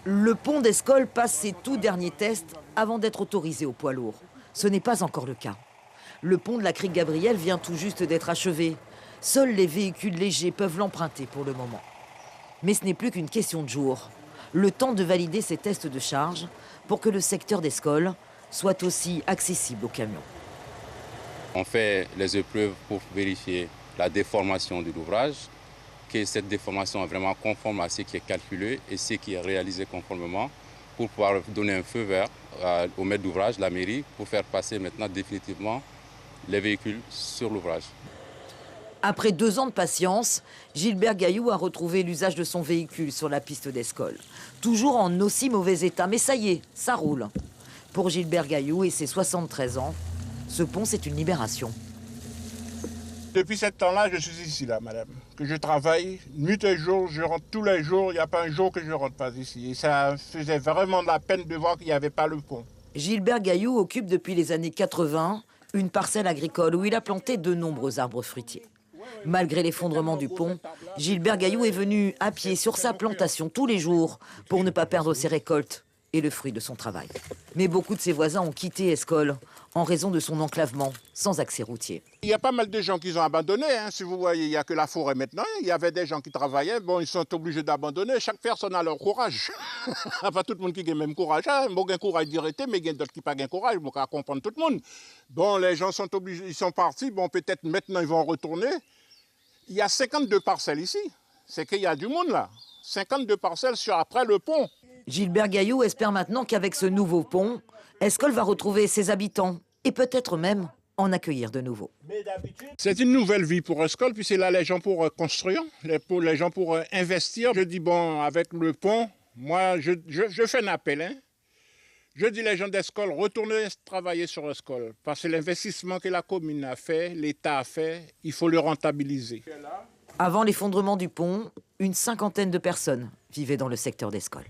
Le pont d'Escol passe ses tout derniers tests avant d'être autorisé aux poids lourds. Ce n'est pas encore le cas. Le pont de la Crique Gabriel vient tout juste d'être achevé. Seuls les véhicules légers peuvent l'emprunter pour le moment. Mais ce n'est plus qu'une question de jours. Le temps de valider ces tests de charge pour que le secteur d'Escol soit aussi accessible aux camions. On fait les épreuves pour vérifier la déformation de l'ouvrage, que cette déformation est vraiment conforme à ce qui est calculé et ce qui est réalisé conformément pour pouvoir donner un feu vert au maître d'ouvrage, la mairie, pour faire passer maintenant définitivement les véhicules sur l'ouvrage. Après 2 ans de patience, Gilbert Gaillou a retrouvé l'usage de son véhicule sur la piste d'Escol. Toujours en aussi mauvais état, mais ça y est, ça roule. Pour Gilbert Gaillou et ses 73 ans, ce pont, c'est une libération. Depuis ce temps-là, je suis ici, là, madame. Que je travaille nuit et jour, je rentre tous les jours. Il n'y a pas un jour que je ne rentre pas ici. Et ça faisait vraiment de la peine de voir qu'il n'y avait pas le pont. Gilbert Gaillou occupe depuis les années 80 une parcelle agricole où il a planté de nombreux arbres fruitiers. Malgré l'effondrement du pont, Gilbert Gaillou est venu à pied sur sa plantation tous les jours pour ne pas perdre ses récoltes et le fruit de son travail. Mais beaucoup de ses voisins ont quitté Escol en raison de son enclavement sans accès routier. Il y a pas mal de gens qui ont abandonné. Si vous voyez, il n'y a que la forêt maintenant. Il y avait des gens qui travaillaient. Bon, ils sont obligés d'abandonner. Chaque personne a leur courage. Enfin, tout le monde qui a le même courage. Moi, j'ai courage d'arrêter, mais il y a d'autres qui n'ont pas courage. Moi, je comprendre tout le monde. Bon, les gens sont obligés, ils sont partis. Bon, peut-être maintenant, ils vont retourner. Il y a 52 parcelles ici. C'est qu'il y a du monde là. 52 parcelles sur après le pont. Gilbert Gaillou espère maintenant qu'avec ce nouveau pont, Escol va retrouver ses habitants et peut-être même en accueillir de nouveau. C'est une nouvelle vie pour Escol, puis c'est là les gens pour construire, les gens pour investir. Je dis, bon, avec le pont, moi, je fais un appel. Je dis les gens d'Escol, retournez travailler sur Escol. Parce que l'investissement que la commune a fait, l'État a fait, il faut le rentabiliser. Avant l'effondrement du pont, une 50aine de personnes vivaient dans le secteur d'Escol.